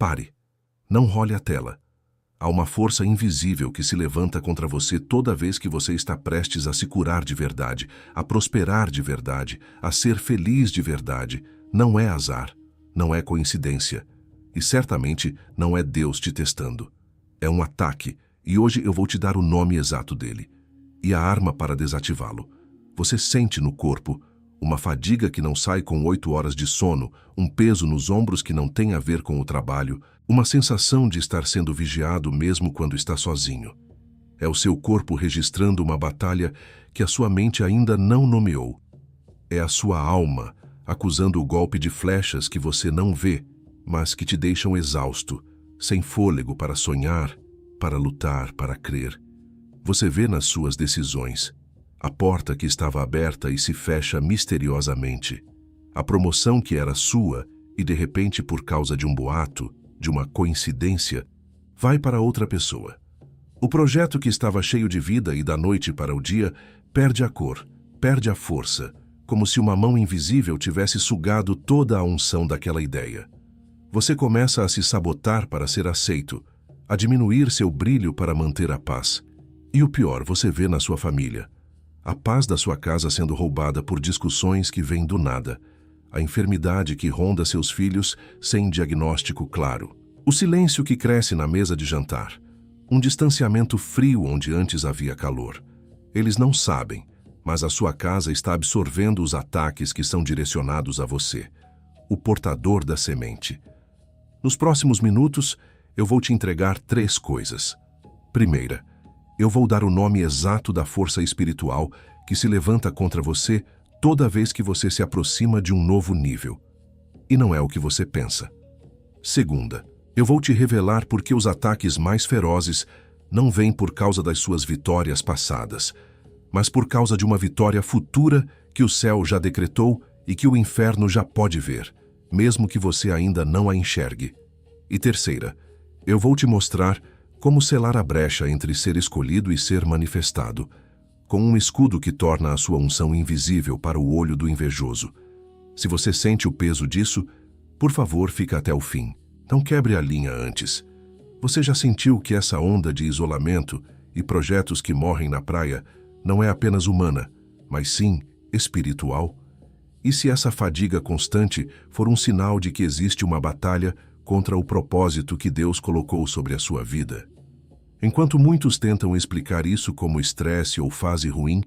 Pare. Não role a tela. Há uma força invisível que se levanta contra você toda vez que você está prestes a se curar de verdade, a prosperar de verdade, a ser feliz de verdade. Não é azar, não é coincidência. E certamente não é Deus te testando. É um ataque, e hoje eu vou te dar o nome exato dele. E a arma para desativá-lo. Você sente no corpo uma fadiga que não sai com 8 horas de sono, um peso nos ombros que não tem a ver com o trabalho, uma sensação de estar sendo vigiado mesmo quando está sozinho. É o seu corpo registrando uma batalha que a sua mente ainda não nomeou. É a sua alma acusando o golpe de flechas que você não vê, mas que te deixam exausto, sem fôlego para sonhar, para lutar, para crer. Você vê nas suas decisões a porta que estava aberta e se fecha misteriosamente. A promoção que era sua e de repente por causa de um boato, de uma coincidência, vai para outra pessoa. O projeto que estava cheio de vida e da noite para o dia perde a cor, perde a força, como se uma mão invisível tivesse sugado toda a unção daquela ideia. Você começa a se sabotar para ser aceito, a diminuir seu brilho para manter a paz. E o pior você vê na sua família. A paz da sua casa sendo roubada por discussões que vêm do nada. A enfermidade que ronda seus filhos sem diagnóstico claro. O silêncio que cresce na mesa de jantar. Um distanciamento frio onde antes havia calor. Eles não sabem, mas a sua casa está absorvendo os ataques que são direcionados a você. O portador da semente. Nos próximos minutos, eu vou te entregar 3 coisas. Primeira, eu vou dar o nome exato da força espiritual que se levanta contra você toda vez que você se aproxima de um novo nível. E não é o que você pensa. Segunda, eu vou te revelar por que os ataques mais ferozes não vêm por causa das suas vitórias passadas, mas por causa de uma vitória futura que o céu já decretou e que o inferno já pode ver, mesmo que você ainda não a enxergue. E terceira, eu vou te mostrar como selar a brecha entre ser escolhido e ser manifestado, com um escudo que torna a sua unção invisível para o olho do invejoso. Se você sente o peso disso, por favor, fica até o fim. Não quebre a linha antes. Você já sentiu que essa onda de isolamento e projetos que morrem na praia não é apenas humana, mas sim espiritual? E se essa fadiga constante for um sinal de que existe uma batalha contra o propósito que Deus colocou sobre a sua vida? Enquanto muitos tentam explicar isso como estresse ou fase ruim,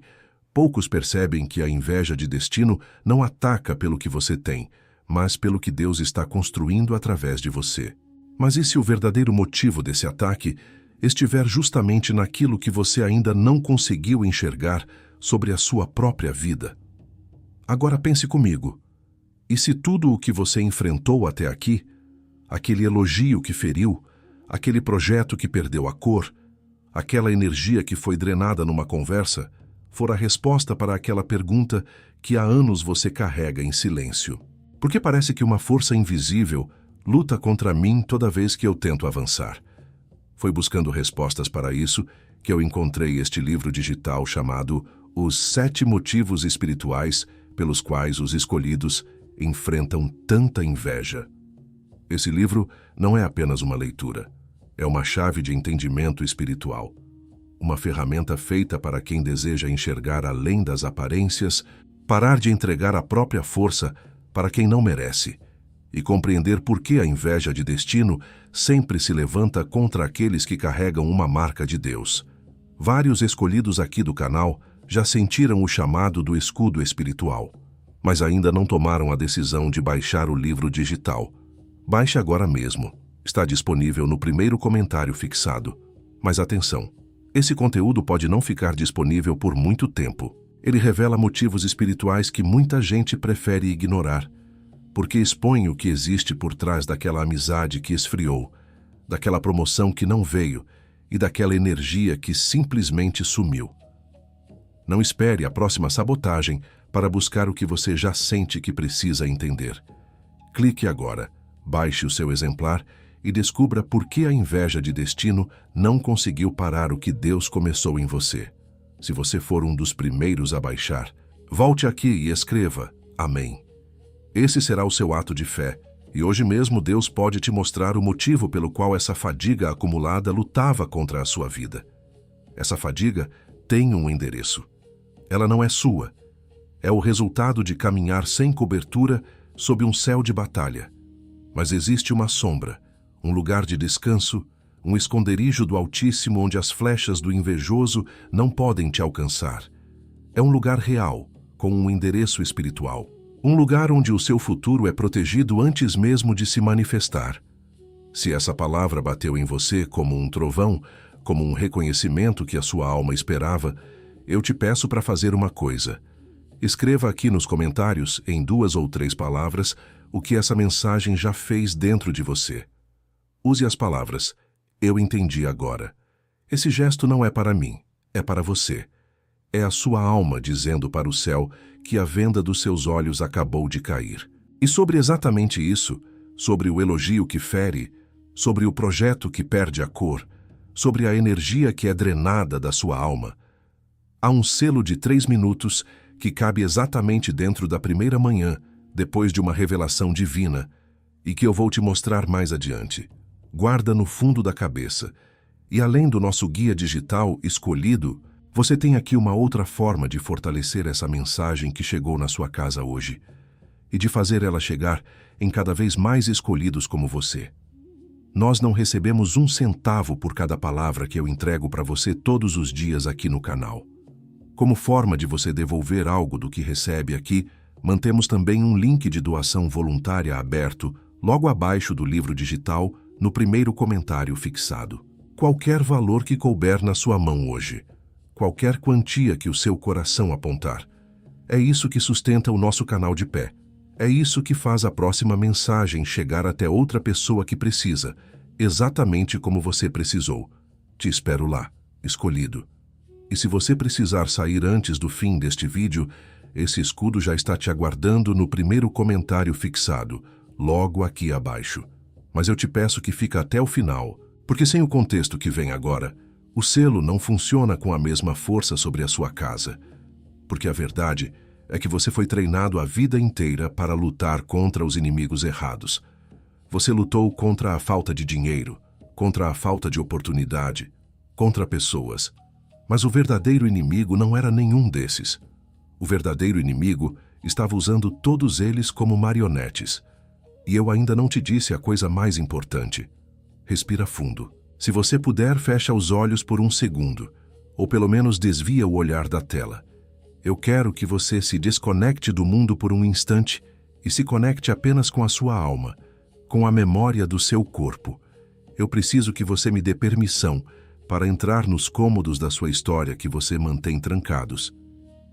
poucos percebem que a inveja de destino não ataca pelo que você tem, mas pelo que Deus está construindo através de você. Mas e se o verdadeiro motivo desse ataque estiver justamente naquilo que você ainda não conseguiu enxergar sobre a sua própria vida? Agora pense comigo. E se tudo o que você enfrentou até aqui, aquele elogio que feriu, aquele projeto que perdeu a cor, aquela energia que foi drenada numa conversa, for a resposta para aquela pergunta que há anos você carrega em silêncio? Porque parece que uma força invisível luta contra mim toda vez que eu tento avançar. Foi buscando respostas para isso que eu encontrei este livro digital chamado Os 7 Motivos Espirituais pelos quais os escolhidos enfrentam tanta inveja. Esse livro não é apenas uma leitura. É uma chave de entendimento espiritual. Uma ferramenta feita para quem deseja enxergar além das aparências, parar de entregar a própria força para quem não merece e compreender por que a inveja de destino sempre se levanta contra aqueles que carregam uma marca de Deus. Vários escolhidos aqui do canal já sentiram o chamado do escudo espiritual, mas ainda não tomaram a decisão de baixar o livro digital. Baixe agora mesmo. Está disponível no primeiro comentário fixado. Mas atenção, esse conteúdo pode não ficar disponível por muito tempo. Ele revela motivos espirituais que muita gente prefere ignorar, porque expõe o que existe por trás daquela amizade que esfriou, daquela promoção que não veio e daquela energia que simplesmente sumiu. Não espere a próxima sabotagem para buscar o que você já sente que precisa entender. Clique agora, baixe o seu exemplar e descubra por que a inveja de destino não conseguiu parar o que Deus começou em você. Se você for um dos primeiros a baixar, volte aqui e escreva Amém. Esse será o seu ato de fé, E hoje mesmo Deus pode te mostrar o motivo pelo qual essa fadiga acumulada lutava contra a sua vida. Essa fadiga tem um endereço. Ela não é sua. É o resultado de caminhar sem cobertura sob um céu de batalha. Mas existe uma sombra, um lugar de descanso, um esconderijo do Altíssimo onde as flechas do invejoso não podem te alcançar. É um lugar real, com um endereço espiritual. Um lugar onde o seu futuro é protegido antes mesmo de se manifestar. Se essa palavra bateu em você como um trovão, como um reconhecimento que a sua alma esperava, eu te peço para fazer uma coisa. Escreva aqui nos comentários, em 2 ou 3 palavras, o que essa mensagem já fez dentro de você. Use as palavras: eu entendi agora. Esse gesto não é para mim, é para você. É a sua alma dizendo para o céu que a venda dos seus olhos acabou de cair. E sobre exatamente isso, sobre o elogio que fere, sobre o projeto que perde a cor, sobre a energia que é drenada da sua alma, há um selo de 3 minutos que cabe exatamente dentro da primeira manhã, depois de uma revelação divina, e que eu vou te mostrar mais adiante. Guarda no fundo da cabeça. E além do nosso guia digital escolhido, você tem aqui uma outra forma de fortalecer essa mensagem que chegou na sua casa hoje, e de fazer ela chegar em cada vez mais escolhidos como você. Nós não recebemos 1 centavo por cada palavra que eu entrego para você todos os dias aqui no canal. Como forma de você devolver algo do que recebe aqui, mantemos também um link de doação voluntária aberto logo abaixo do livro digital, no primeiro comentário fixado. Qualquer valor que couber na sua mão hoje, qualquer quantia que o seu coração apontar, é isso que sustenta o nosso canal de pé. É isso que faz a próxima mensagem chegar até outra pessoa que precisa, exatamente como você precisou. Te espero lá, escolhido. E se você precisar sair antes do fim deste vídeo, esse escudo já está te aguardando no primeiro comentário fixado, logo aqui abaixo. Mas eu te peço que fique até o final, porque sem o contexto que vem agora, o selo não funciona com a mesma força sobre a sua casa. Porque a verdade é que você foi treinado a vida inteira para lutar contra os inimigos errados. Você lutou contra a falta de dinheiro, contra a falta de oportunidade, contra pessoas. Mas o verdadeiro inimigo não era nenhum desses. O verdadeiro inimigo estava usando todos eles como marionetes. E eu ainda não te disse a coisa mais importante. Respira fundo. Se você puder, fecha os olhos por 1 segundo, ou pelo menos desvia o olhar da tela. Eu quero que você se desconecte do mundo por um instante e se conecte apenas com a sua alma, com a memória do seu corpo. Eu preciso que você me dê permissão para entrar nos cômodos da sua história que você mantém trancados.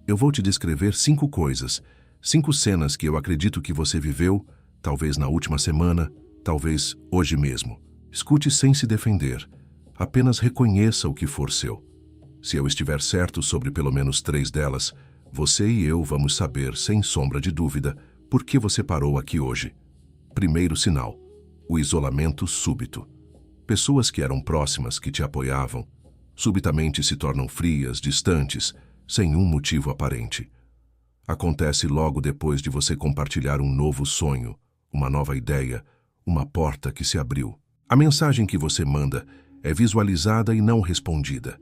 Eu vou te descrever 5 coisas, 5 cenas que eu acredito que você viveu, talvez na última semana, talvez hoje mesmo. Escute sem se defender. Apenas reconheça o que for seu. Se eu estiver certo sobre pelo menos 3 delas, você e eu vamos saber, sem sombra de dúvida, por que você parou aqui hoje. Primeiro sinal: o isolamento súbito. Pessoas que eram próximas, que te apoiavam, subitamente se tornam frias, distantes, sem um motivo aparente. Acontece logo depois de você compartilhar um novo sonho, uma nova ideia, uma porta que se abriu. A mensagem que você manda é visualizada e não respondida.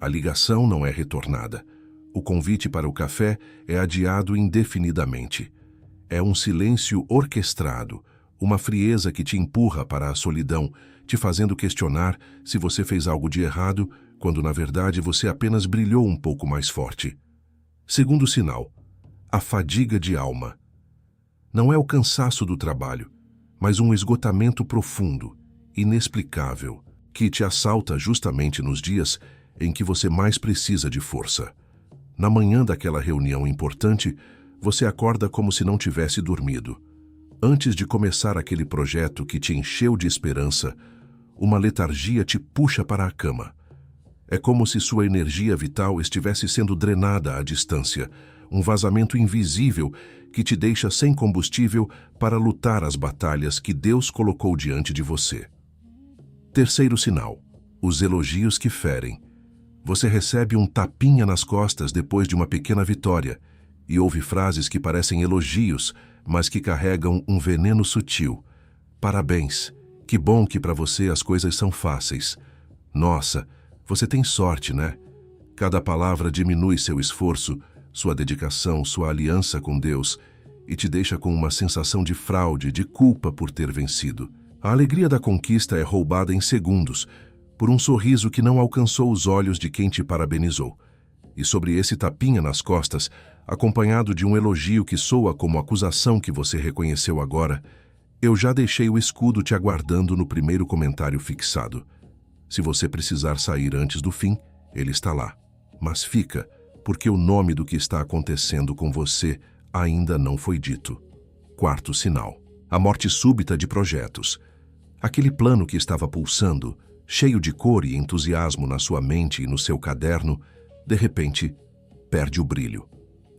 A ligação não é retornada. O convite para o café é adiado indefinidamente. É um silêncio orquestrado, uma frieza que te empurra para a solidão, te fazendo questionar se você fez algo de errado, quando na verdade você apenas brilhou um pouco mais forte. Segundo sinal: a fadiga de alma. Não é o cansaço do trabalho, mas um esgotamento profundo, inexplicável, que te assalta justamente nos dias em que você mais precisa de força. Na manhã daquela reunião importante, você acorda como se não tivesse dormido. Antes de começar aquele projeto que te encheu de esperança, uma letargia te puxa para a cama. É como se sua energia vital estivesse sendo drenada à distância, um vazamento invisível que te deixa sem combustível para lutar as batalhas que Deus colocou diante de você. Terceiro sinal: os elogios que ferem. Você recebe um tapinha nas costas depois de uma pequena vitória e ouve frases que parecem elogios, mas que carregam um veneno sutil. Parabéns! Que bom que para você as coisas são fáceis. Nossa, você tem sorte, né? Cada palavra diminui seu esforço, sua dedicação, sua aliança com Deus e te deixa com uma sensação de fraude, de culpa por ter vencido. A alegria da conquista é roubada em segundos, por um sorriso que não alcançou os olhos de quem te parabenizou. E sobre esse tapinha nas costas, acompanhado de um elogio que soa como acusação que você reconheceu agora, eu já deixei o escudo te aguardando no primeiro comentário fixado. Se você precisar sair antes do fim, ele está lá. Mas fica, porque o nome do que está acontecendo com você ainda não foi dito. Quarto sinal: a morte súbita de projetos. Aquele plano que estava pulsando, cheio de cor e entusiasmo na sua mente e no seu caderno, de repente, perde o brilho.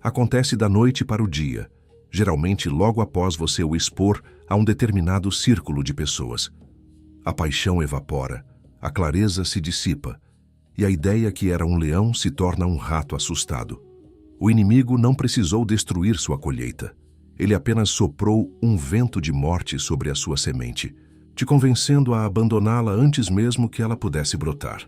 Acontece da noite para o dia, geralmente logo após você o expor a um determinado círculo de pessoas. A paixão evapora, a clareza se dissipa, e a ideia que era um leão se torna um rato assustado. O inimigo não precisou destruir sua colheita. Ele apenas soprou um vento de morte sobre a sua semente, te convencendo a abandoná-la antes mesmo que ela pudesse brotar.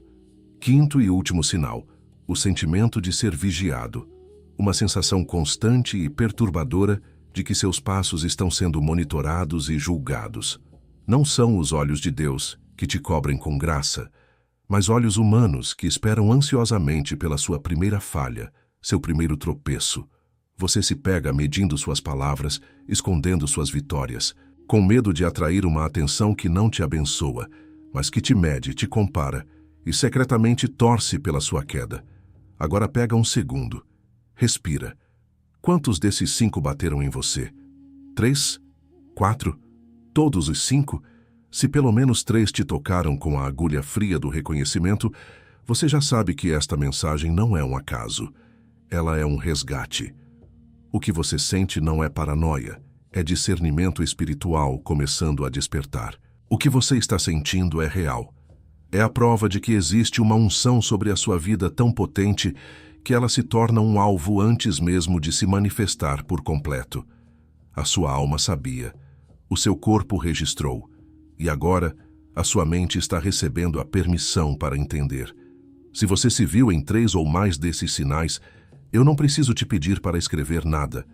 Quinto e último sinal: o sentimento de ser vigiado. Uma sensação constante e perturbadora de que seus passos estão sendo monitorados e julgados. Não são os olhos de Deus que te cobrem com graça, mas olhos humanos que esperam ansiosamente pela sua primeira falha, seu primeiro tropeço. Você se pega medindo suas palavras, escondendo suas vitórias, com medo de atrair uma atenção que não te abençoa, mas que te mede, te compara e secretamente torce pela sua queda. Agora pega um segundo. Respira. Quantos desses 5 bateram em você? 3? 4? Todos os 5? Se pelo menos 3 te tocaram com a agulha fria do reconhecimento, você já sabe que esta mensagem não é um acaso. Ela é um resgate. O que você sente não é paranoia, é discernimento espiritual começando a despertar. O que você está sentindo é real. É a prova de que existe uma unção sobre a sua vida tão potente que ela se torna um alvo antes mesmo de se manifestar por completo. A sua alma sabia, o seu corpo registrou, e agora a sua mente está recebendo a permissão para entender. Se você se viu em 3 ou mais desses sinais, eu não preciso te pedir para escrever nada.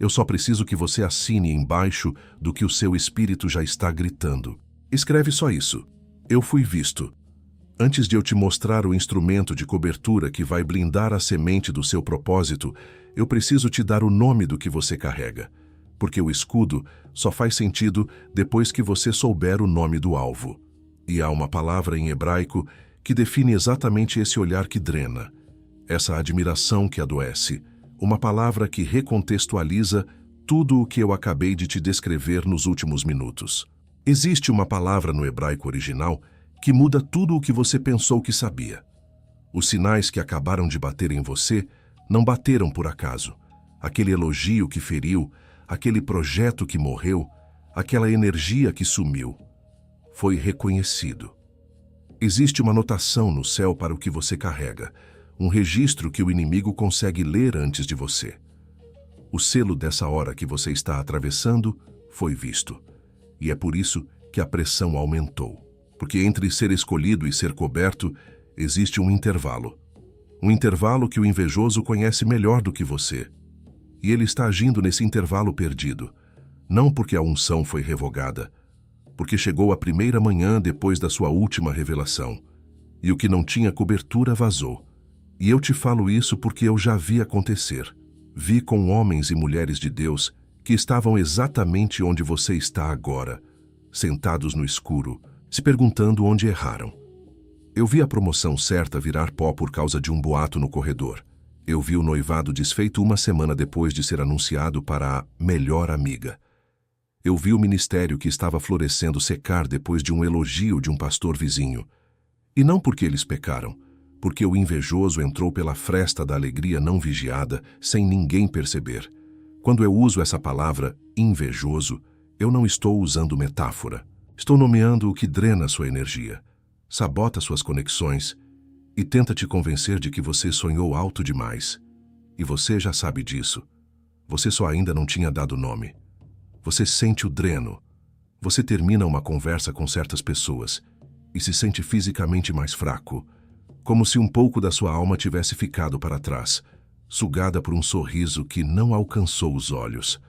Eu só preciso que você assine embaixo do que o seu espírito já está gritando. Escreve só isso. Eu fui visto. Antes de eu te mostrar o instrumento de cobertura que vai blindar a semente do seu propósito, eu preciso te dar o nome do que você carrega, porque o escudo só faz sentido depois que você souber o nome do alvo. E há uma palavra em hebraico que define exatamente esse olhar que drena, essa admiração que adoece, uma palavra que recontextualiza tudo o que eu acabei de te descrever nos últimos minutos. Existe uma palavra no hebraico original que muda tudo o que você pensou que sabia. Os sinais que acabaram de bater em você não bateram por acaso. Aquele elogio que feriu, aquele projeto que morreu, aquela energia que sumiu, foi reconhecido. Existe uma notação no céu para o que você carrega, um registro que o inimigo consegue ler antes de você. O selo dessa hora que você está atravessando foi visto. E é por isso que a pressão aumentou. Porque entre ser escolhido e ser coberto, existe um intervalo. Um intervalo que o invejoso conhece melhor do que você. E ele está agindo nesse intervalo perdido. Não porque a unção foi revogada, porque chegou a primeira manhã depois da sua última revelação. E o que não tinha cobertura vazou. E eu te falo isso porque eu já vi acontecer. Vi com homens e mulheres de Deus que estavam exatamente onde você está agora, sentados no escuro, se perguntando onde erraram. Eu vi a promoção certa virar pó por causa de um boato no corredor. Eu vi o noivado desfeito uma semana depois de ser anunciado para a melhor amiga. Eu vi o ministério que estava florescendo secar depois de um elogio de um pastor vizinho. E não porque eles pecaram, porque o invejoso entrou pela fresta da alegria não vigiada, sem ninguém perceber. Quando eu uso essa palavra, invejoso, eu não estou usando metáfora. Estou nomeando o que drena sua energia, sabota suas conexões e tenta te convencer de que você sonhou alto demais. E você já sabe disso. Você só ainda não tinha dado nome. Você sente o dreno, Você termina uma conversa com certas pessoas e se sente fisicamente mais fraco, como se um pouco da sua alma tivesse ficado para trás, sugada por um sorriso que não alcançou os olhos.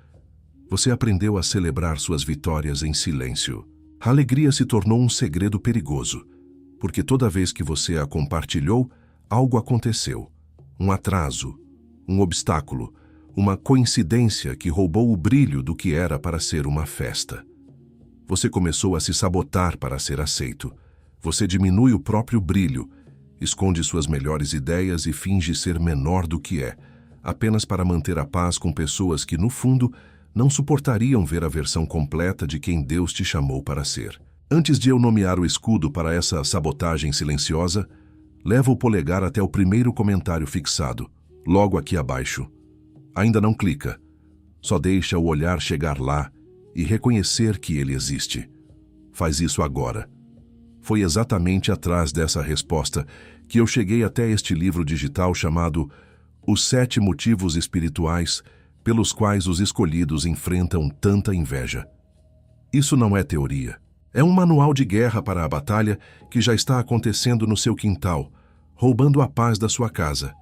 Você aprendeu a celebrar suas vitórias em silêncio. A alegria se tornou um segredo perigoso, porque toda vez que você a compartilhou, algo aconteceu. Um atraso, um obstáculo, uma coincidência que roubou o brilho do que era para ser uma festa. Você começou a se sabotar para ser aceito. Você diminui o próprio brilho, esconde suas melhores ideias e finge ser menor do que é, apenas para manter a paz com pessoas que, no fundo, não suportariam ver a versão completa de quem Deus te chamou para ser. Antes de eu nomear o escudo para essa sabotagem silenciosa, leva o polegar até o primeiro comentário fixado, logo aqui abaixo. Ainda não clica. Só deixa o olhar chegar lá e reconhecer que ele existe. Faz isso agora. Foi exatamente atrás dessa resposta que eu cheguei até este livro digital chamado Os 7 Motivos Espirituais pelos quais os escolhidos enfrentam tanta inveja. Isso não é teoria. É um manual de guerra para a batalha que já está acontecendo no seu quintal, roubando a paz da sua casa.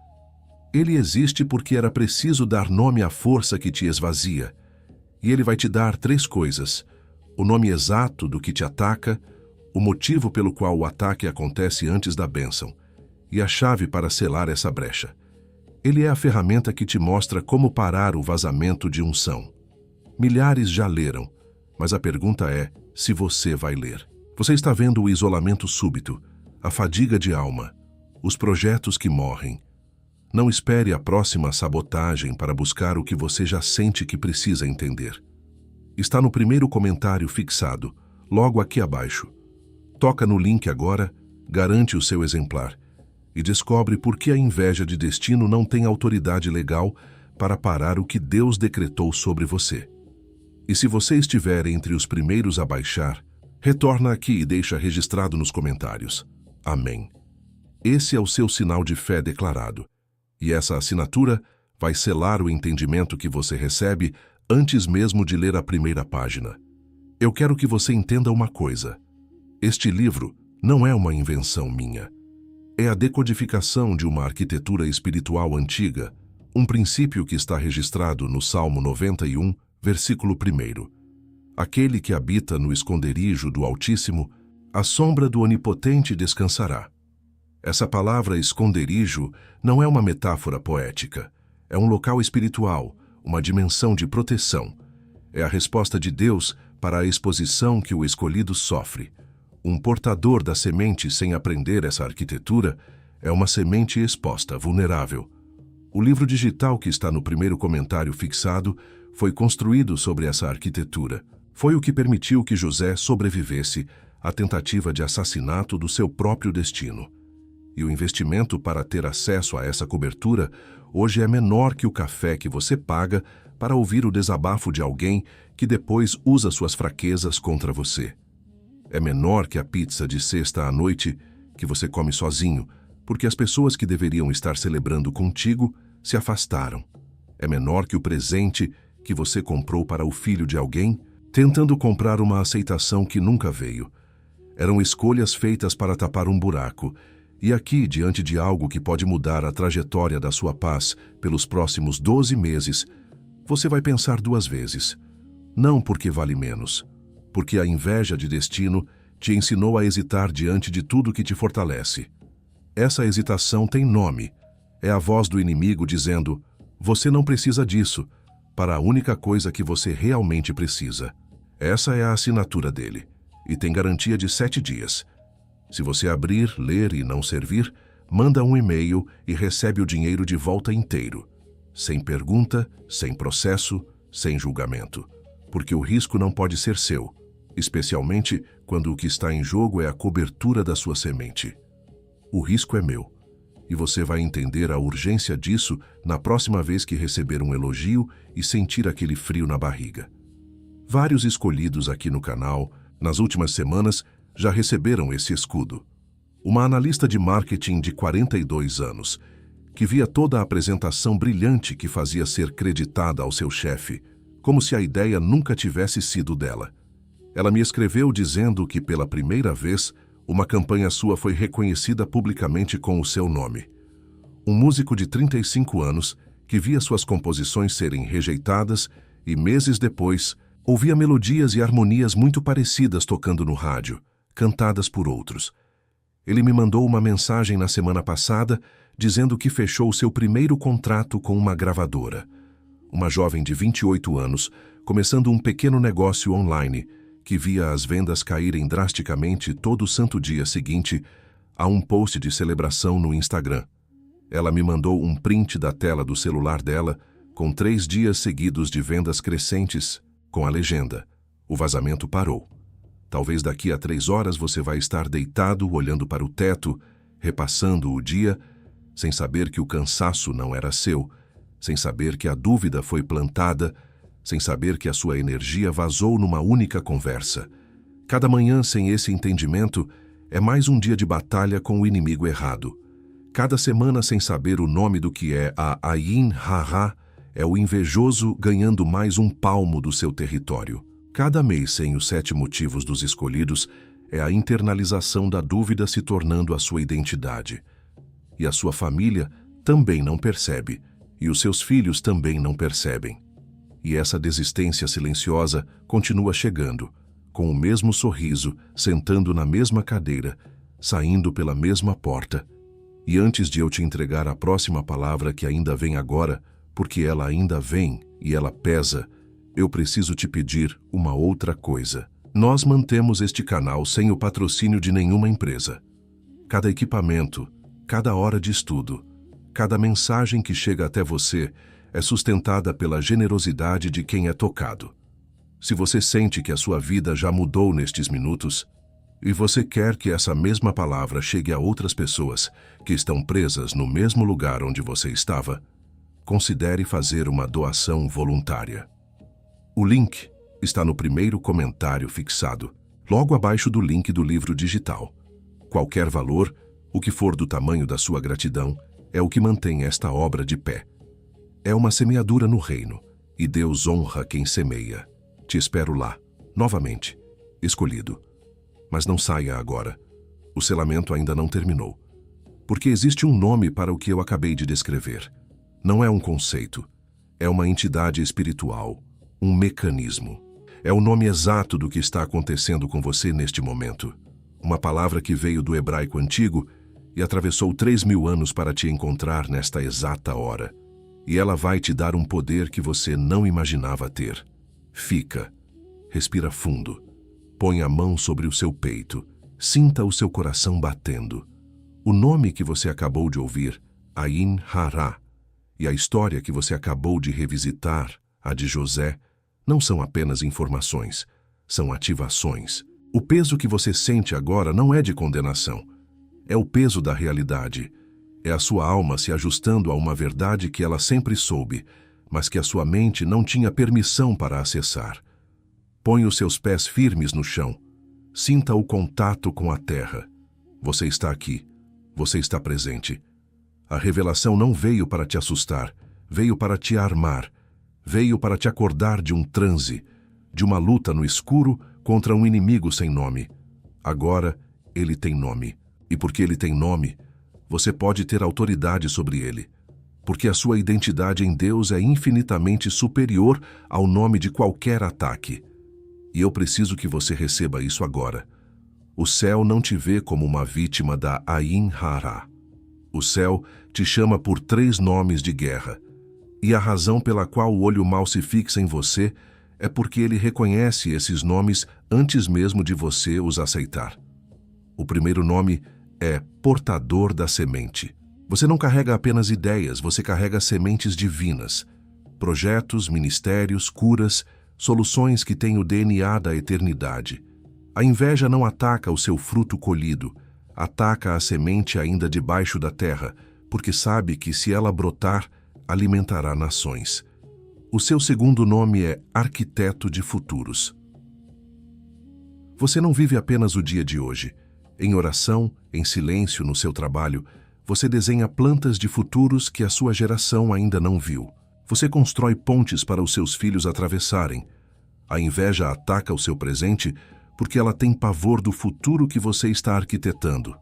Ele existe porque era preciso dar nome à força que te esvazia. E ele vai te dar 3 coisas: o nome exato do que te ataca, o motivo pelo qual o ataque acontece antes da bênção, e a chave para selar essa brecha. Ele é a ferramenta que te mostra como parar o vazamento de unção. Milhares já leram, mas a pergunta é se você vai ler. Você está vendo o isolamento súbito, a fadiga de alma, os projetos que morrem. Não espere a próxima sabotagem para buscar o que você já sente que precisa entender. Está no primeiro comentário fixado, logo aqui abaixo. Toca no link agora, garante o seu exemplar e descobre por que a inveja de destino não tem autoridade legal para parar o que Deus decretou sobre você. E se você estiver entre os primeiros a baixar, retorna aqui e deixa registrado nos comentários. Amém. Esse é o seu sinal de fé declarado. E essa assinatura vai selar o entendimento que você recebe antes mesmo de ler a primeira página. Eu quero que você entenda uma coisa. Este livro não é uma invenção minha. É a decodificação de uma arquitetura espiritual antiga, um princípio que está registrado no Salmo 91, versículo 1. Aquele que habita no esconderijo do Altíssimo, à sombra do Onipotente descansará. Essa palavra esconderijo não é uma metáfora poética. É um local espiritual, uma dimensão de proteção. É a resposta de Deus para a exposição que o escolhido sofre. Um portador da semente sem aprender essa arquitetura é uma semente exposta, vulnerável. O livro digital que está no primeiro comentário fixado foi construído sobre essa arquitetura. Foi o que permitiu que José sobrevivesse à tentativa de assassinato do seu próprio destino. E o investimento para ter acesso a essa cobertura hoje é menor que o café que você paga para ouvir o desabafo de alguém que depois usa suas fraquezas contra você. É menor que a pizza de sexta à noite que você come sozinho, porque as pessoas que deveriam estar celebrando contigo se afastaram. É menor que o presente que você comprou para o filho de alguém, tentando comprar uma aceitação que nunca veio. Eram escolhas feitas para tapar um buraco, e aqui, diante de algo que pode mudar a trajetória da sua paz pelos próximos 12 meses, você vai pensar 2 vezes. Não porque vale menos, porque a inveja de destino te ensinou a hesitar diante de tudo que te fortalece. Essa hesitação tem nome. É a voz do inimigo dizendo: você não precisa disso, para a única coisa que você realmente precisa. Essa é a assinatura dele, e tem garantia de 7 dias. Se você abrir, ler e não servir, manda um e-mail e recebe o dinheiro de volta inteiro. Sem pergunta, sem processo, sem julgamento. Porque o risco não pode ser seu, especialmente quando o que está em jogo é a cobertura da sua semente. O risco é meu, e você vai entender a urgência disso na próxima vez que receber um elogio e sentir aquele frio na barriga. Vários escolhidos aqui no canal, nas últimas semanas, já receberam esse escudo. Uma analista de marketing de 42 anos, que via toda a apresentação brilhante que fazia ser creditada ao seu chefe, como se a ideia nunca tivesse sido dela. Ela me escreveu dizendo que, pela primeira vez, uma campanha sua foi reconhecida publicamente com o seu nome. Um músico de 35 anos que via suas composições serem rejeitadas e, meses depois, ouvia melodias e harmonias muito parecidas tocando no rádio, cantadas por outros. Ele me mandou uma mensagem na semana passada dizendo que fechou seu primeiro contrato com uma gravadora. Uma jovem de 28 anos, começando um pequeno negócio online, que via as vendas caírem drasticamente todo o santo dia seguinte a um post de celebração no Instagram. Ela me mandou um print da tela do celular dela, com 3 dias seguidos de vendas crescentes, com a legenda: "O vazamento parou. Talvez daqui a 3 horas você vai estar deitado, olhando para o teto, repassando o dia, sem saber que o cansaço não era seu, sem saber que a dúvida foi plantada, sem saber que a sua energia vazou numa única conversa. Cada manhã sem esse entendimento é mais um dia de batalha com o inimigo errado. Cada semana sem saber o nome do que é a Ayin Rara é o invejoso ganhando mais um palmo do seu território. Cada mês sem os 7 motivos dos escolhidos é a internalização da dúvida se tornando a sua identidade. E a sua família também não percebe, e os seus filhos também não percebem. E essa desistência silenciosa continua chegando, com o mesmo sorriso, sentando na mesma cadeira, saindo pela mesma porta. E antes de eu te entregar a próxima palavra que ainda vem agora, porque ela ainda vem e ela pesa, eu preciso te pedir uma outra coisa. Nós mantemos este canal sem o patrocínio de nenhuma empresa. Cada equipamento, cada hora de estudo, cada mensagem que chega até você é sustentada pela generosidade de quem é tocado. Se você sente que a sua vida já mudou nestes minutos, e você quer que essa mesma palavra chegue a outras pessoas que estão presas no mesmo lugar onde você estava, considere fazer uma doação voluntária. O link está no primeiro comentário fixado, logo abaixo do link do livro digital. Qualquer valor, o que for do tamanho da sua gratidão, é o que mantém esta obra de pé. É uma semeadura no reino, e Deus honra quem semeia. Te espero lá, novamente, escolhido. Mas não saia agora. O selamento ainda não terminou. Porque existe um nome para o que eu acabei de descrever. Não é um conceito. É uma entidade espiritual, um mecanismo. É o nome exato do que está acontecendo com você neste momento. Uma palavra que veio do hebraico antigo e atravessou 3.000 anos para te encontrar nesta exata hora. E ela vai te dar um poder que você não imaginava ter. Fica. Respira fundo. Põe a mão sobre o seu peito. Sinta o seu coração batendo. O nome que você acabou de ouvir, Ayin Rara, e a história que você acabou de revisitar, a de José, não são apenas informações, são ativações. O peso que você sente agora não é de condenação. É o peso da realidade. É a sua alma se ajustando a uma verdade que ela sempre soube, mas que a sua mente não tinha permissão para acessar. Põe os seus pés firmes no chão. Sinta o contato com a terra. Você está aqui. Você está presente. A revelação não veio para te assustar, veio para te armar. Veio para te acordar de um transe, de uma luta no escuro contra um inimigo sem nome. Agora, ele tem nome. E porque ele tem nome, você pode ter autoridade sobre ele. Porque a sua identidade em Deus é infinitamente superior ao nome de qualquer ataque. E eu preciso que você receba isso agora. O céu não te vê como uma vítima da Ayin Rara. O céu te chama por 3 nomes de guerra. E a razão pela qual o olho mau se fixa em você é porque ele reconhece esses nomes antes mesmo de você os aceitar. O primeiro nome é portador da semente. Você não carrega apenas ideias, você carrega sementes divinas. Projetos, ministérios, curas, soluções que têm o DNA da eternidade. A inveja não ataca o seu fruto colhido, ataca a semente ainda debaixo da terra, porque sabe que se ela brotar, alimentará nações. O seu segundo nome é arquiteto de futuros. Você não vive apenas o dia de hoje. Em oração, em silêncio no seu trabalho, você desenha plantas de futuros que a sua geração ainda não viu. Você constrói pontes para os seus filhos atravessarem. A inveja ataca o seu presente porque ela tem pavor do futuro que você está arquitetando.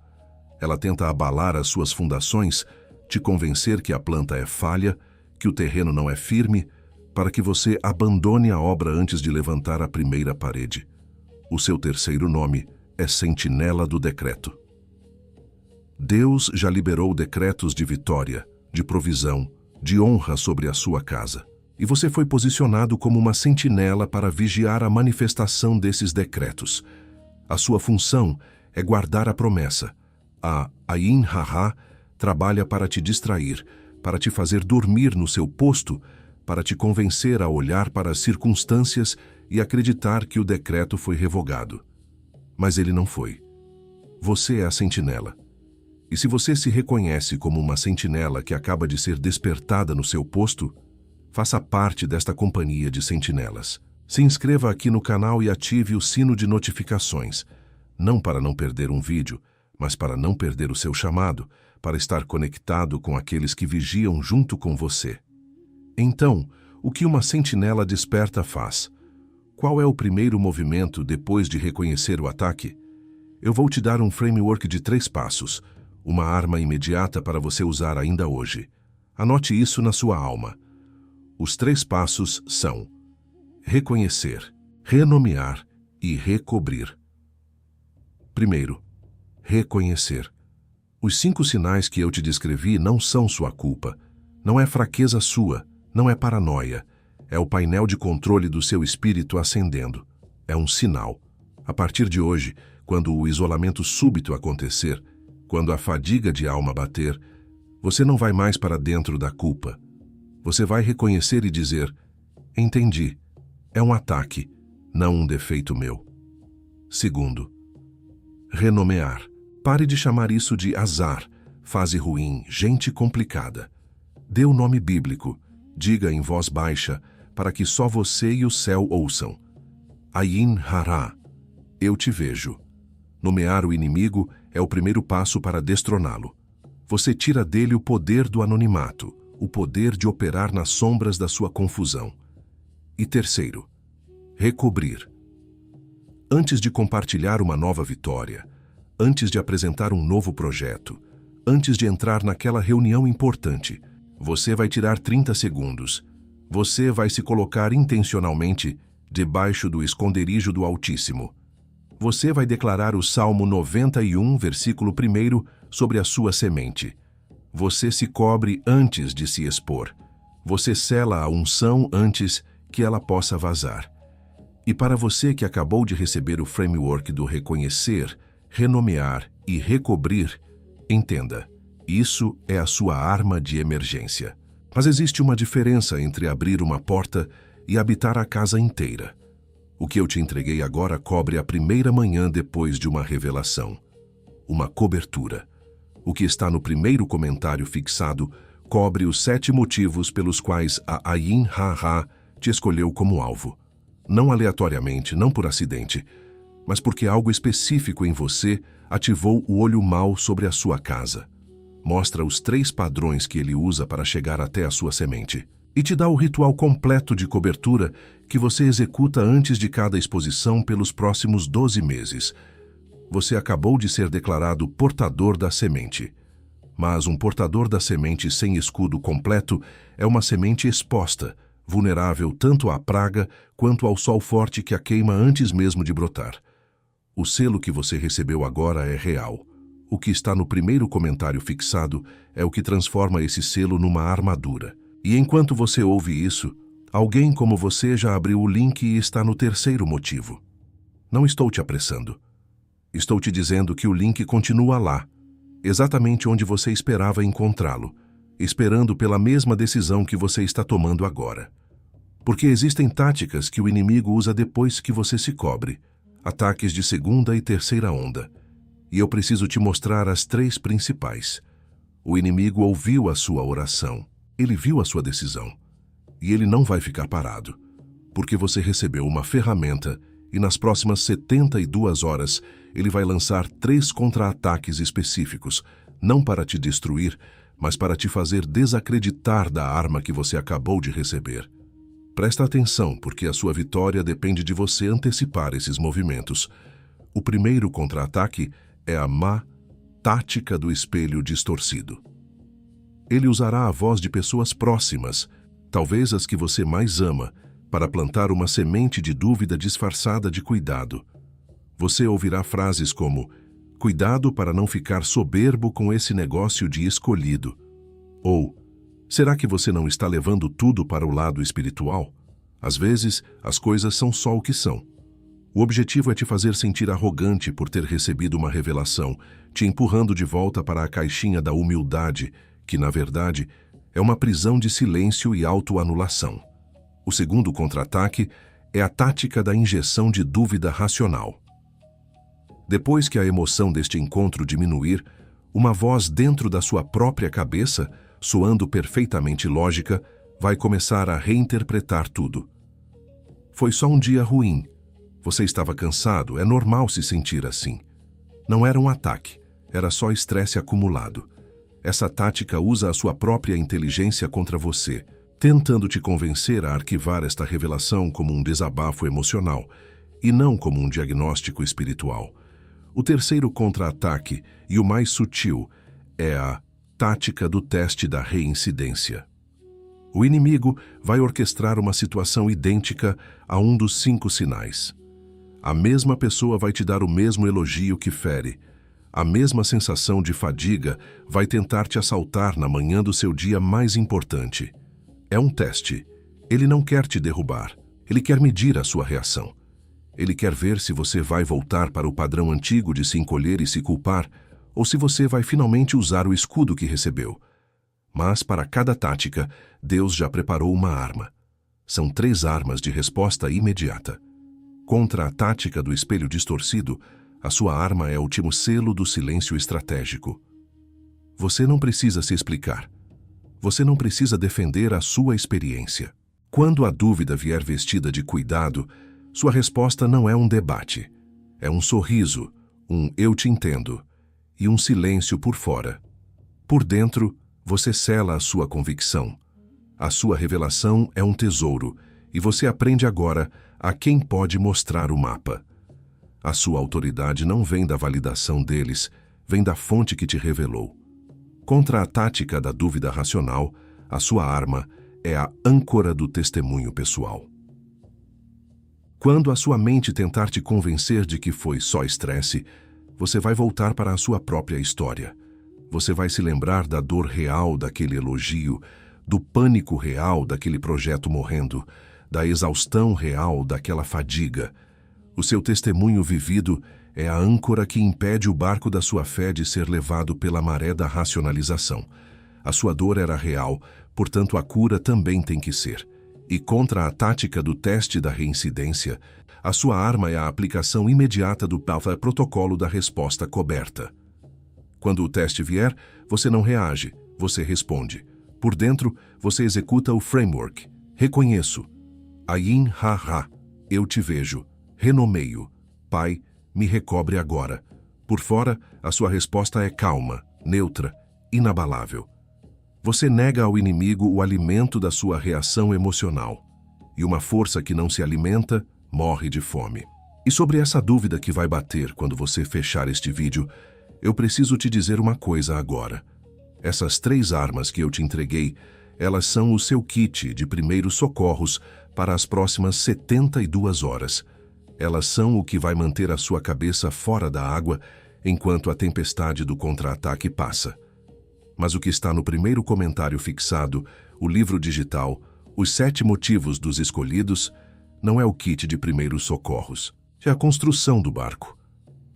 Ela tenta abalar as suas fundações, te convencer que a planta é falha, que o terreno não é firme, para que você abandone a obra antes de levantar a primeira parede. O seu terceiro nome é Sentinela do Decreto. Deus já liberou decretos de vitória, de provisão, de honra sobre a sua casa. E você foi posicionado como uma sentinela para vigiar a manifestação desses decretos. A sua função é guardar a promessa. A Ayin Ra trabalha para te distrair, para te fazer dormir no seu posto, para te convencer a olhar para as circunstâncias e acreditar que o decreto foi revogado. Mas ele não foi. Você é a sentinela. E se você se reconhece como uma sentinela que acaba de ser despertada no seu posto, faça parte desta companhia de sentinelas. Se inscreva aqui no canal e ative o sino de notificações, não para não perder um vídeo, mas para não perder o seu chamado, para estar conectado com aqueles que vigiam junto com você. Então, o que uma sentinela desperta faz? Qual é o primeiro movimento depois de reconhecer o ataque? Eu vou te dar um framework de 3 passos, uma arma imediata para você usar ainda hoje. Anote isso na sua alma. Os 3 passos são: reconhecer, renomear e recobrir. Primeiro, reconhecer. Os 5 sinais que eu te descrevi não são sua culpa. Não é fraqueza sua, não é paranoia. É o painel de controle do seu espírito acendendo. É um sinal. A partir de hoje, quando o isolamento súbito acontecer, quando a fadiga de alma bater, você não vai mais para dentro da culpa. Você vai reconhecer e dizer: entendi, é um ataque, não um defeito meu. Segundo, renomear. Pare de chamar isso de azar, fase ruim, gente complicada. Dê o nome bíblico, diga em voz baixa, para que só você e o céu ouçam. Ayin Ra, eu te vejo. Nomear o inimigo é o primeiro passo para destroná-lo. Você tira dele o poder do anonimato, o poder de operar nas sombras da sua confusão. E terceiro, recobrir. Antes de compartilhar uma nova vitória, antes de apresentar um novo projeto, antes de entrar naquela reunião importante, você vai tirar 30 segundos. Você vai se colocar intencionalmente debaixo do esconderijo do Altíssimo. Você vai declarar o Salmo 91, versículo 1, sobre a sua semente. Você se cobre antes de se expor. Você sela a unção antes que ela possa vazar. E para você que acabou de receber o framework do reconhecer, renomear e recobrir, entenda, isso é a sua arma de emergência. Mas existe uma diferença entre abrir uma porta e habitar a casa inteira. O que eu te entreguei agora cobre a primeira manhã depois de uma revelação. Uma cobertura. O que está no primeiro comentário fixado cobre os 7 motivos pelos quais a Ayin Ra te escolheu como alvo. Não aleatoriamente, não por acidente, mas porque algo específico em você ativou o olho mau sobre a sua casa. Mostra os 3 padrões que ele usa para chegar até a sua semente. E te dá o ritual completo de cobertura que você executa antes de cada exposição pelos próximos 12 meses. Você acabou de ser declarado portador da semente. Mas um portador da semente sem escudo completo é uma semente exposta, vulnerável tanto à praga quanto ao sol forte que a queima antes mesmo de brotar. O selo que você recebeu agora é real. O que está no primeiro comentário fixado é o que transforma esse selo numa armadura. E enquanto você ouve isso, alguém como você já abriu o link e está no terceiro motivo. Não estou te apressando. Estou te dizendo que o link continua lá, exatamente onde você esperava encontrá-lo, esperando pela mesma decisão que você está tomando agora. Porque existem táticas que o inimigo usa depois que você se cobre, ataques de segunda e terceira onda. E eu preciso te mostrar as 3 principais. O inimigo ouviu a sua oração, ele viu a sua decisão. E ele não vai ficar parado, porque você recebeu uma ferramenta e nas próximas 72 horas ele vai lançar 3 contra-ataques específicos, não para te destruir, mas para te fazer desacreditar da arma que você acabou de receber. Presta atenção, porque a sua vitória depende de você antecipar esses movimentos. O primeiro contra-ataque é a má tática do espelho distorcido. Ele usará a voz de pessoas próximas, talvez as que você mais ama, para plantar uma semente de dúvida disfarçada de cuidado. Você ouvirá frases como: cuidado para não ficar soberbo com esse negócio de escolhido. Ou, será que você não está levando tudo para o lado espiritual? Às vezes, as coisas são só o que são. O objetivo é te fazer sentir arrogante por ter recebido uma revelação, te empurrando de volta para a caixinha da humildade, que, na verdade, é uma prisão de silêncio e autoanulação. O segundo contra-ataque é a tática da injeção de dúvida racional. Depois que a emoção deste encontro diminuir, uma voz dentro da sua própria cabeça, soando perfeitamente lógica, vai começar a reinterpretar tudo. Foi só um dia ruim. Você estava cansado, é normal se sentir assim. Não era um ataque, era só estresse acumulado. Essa tática usa a sua própria inteligência contra você, tentando te convencer a arquivar esta revelação como um desabafo emocional e não como um diagnóstico espiritual. O terceiro contra-ataque, e o mais sutil, é a tática do teste da reincidência. O inimigo vai orquestrar uma situação idêntica a um dos 5 sinais. A mesma pessoa vai te dar o mesmo elogio que fere. A mesma sensação de fadiga vai tentar te assaltar na manhã do seu dia mais importante. É um teste. Ele não quer te derrubar. Ele quer medir a sua reação. Ele quer ver se você vai voltar para o padrão antigo de se encolher e se culpar, ou se você vai finalmente usar o escudo que recebeu. Mas, para cada tática, Deus já preparou uma arma. São 3 armas de resposta imediata. Contra a tática do espelho distorcido, a sua arma é o último selo do silêncio estratégico. Você não precisa se explicar. Você não precisa defender a sua experiência. Quando a dúvida vier vestida de cuidado, sua resposta não é um debate. É um sorriso, um "eu te entendo" e um silêncio por fora. Por dentro, você sela a sua convicção. A sua revelação é um tesouro, e você aprende agora a quem pode mostrar o mapa. A sua autoridade não vem da validação deles, vem da fonte que te revelou. Contra a tática da dúvida racional, a sua arma é a âncora do testemunho pessoal. Quando a sua mente tentar te convencer de que foi só estresse, você vai voltar para a sua própria história. Você vai se lembrar da dor real daquele elogio, do pânico real daquele projeto morrendo, da exaustão real daquela fadiga. O seu testemunho vivido é a âncora que impede o barco da sua fé de ser levado pela maré da racionalização. A sua dor era real, portanto a cura também tem que ser. E contra a tática do teste da reincidência, a sua arma é a aplicação imediata do protocolo da resposta coberta. Quando o teste vier, você não reage, você responde. Por dentro, você executa o framework. Reconheço. Ayin ha-ha. Eu te vejo. Renomeio. Pai, me recobre agora. Por fora, a sua resposta é calma, neutra, inabalável. Você nega ao inimigo o alimento da sua reação emocional. E uma força que não se alimenta, morre de fome. E sobre essa dúvida que vai bater quando você fechar este vídeo, eu preciso te dizer uma coisa agora. Essas 3 armas que eu te entreguei, elas são o seu kit de primeiros socorros para as próximas 72 horas. Elas são o que vai manter a sua cabeça fora da água enquanto a tempestade do contra-ataque passa. Mas o que está no primeiro comentário fixado, o livro digital, Os 7 Motivos dos Escolhidos, não é o kit de primeiros socorros. É a construção do barco.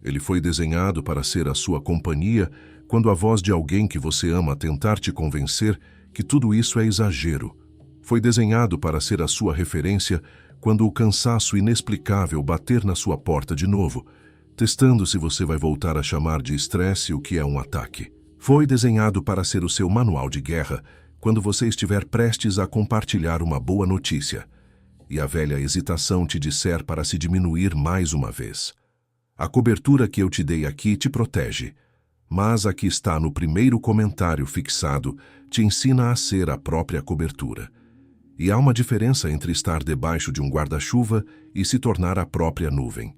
Ele foi desenhado para ser a sua companhia quando a voz de alguém que você ama tentar te convencer que tudo isso é exagero. Foi desenhado para ser a sua referência quando o cansaço inexplicável bater na sua porta de novo, testando se você vai voltar a chamar de estresse o que é um ataque. Foi desenhado para ser o seu manual de guerra quando você estiver prestes a compartilhar uma boa notícia e a velha hesitação te disser para se diminuir mais uma vez. A cobertura que eu te dei aqui te protege, mas a que está no primeiro comentário fixado te ensina a ser a própria cobertura. E há uma diferença entre estar debaixo de um guarda-chuva e se tornar a própria nuvem.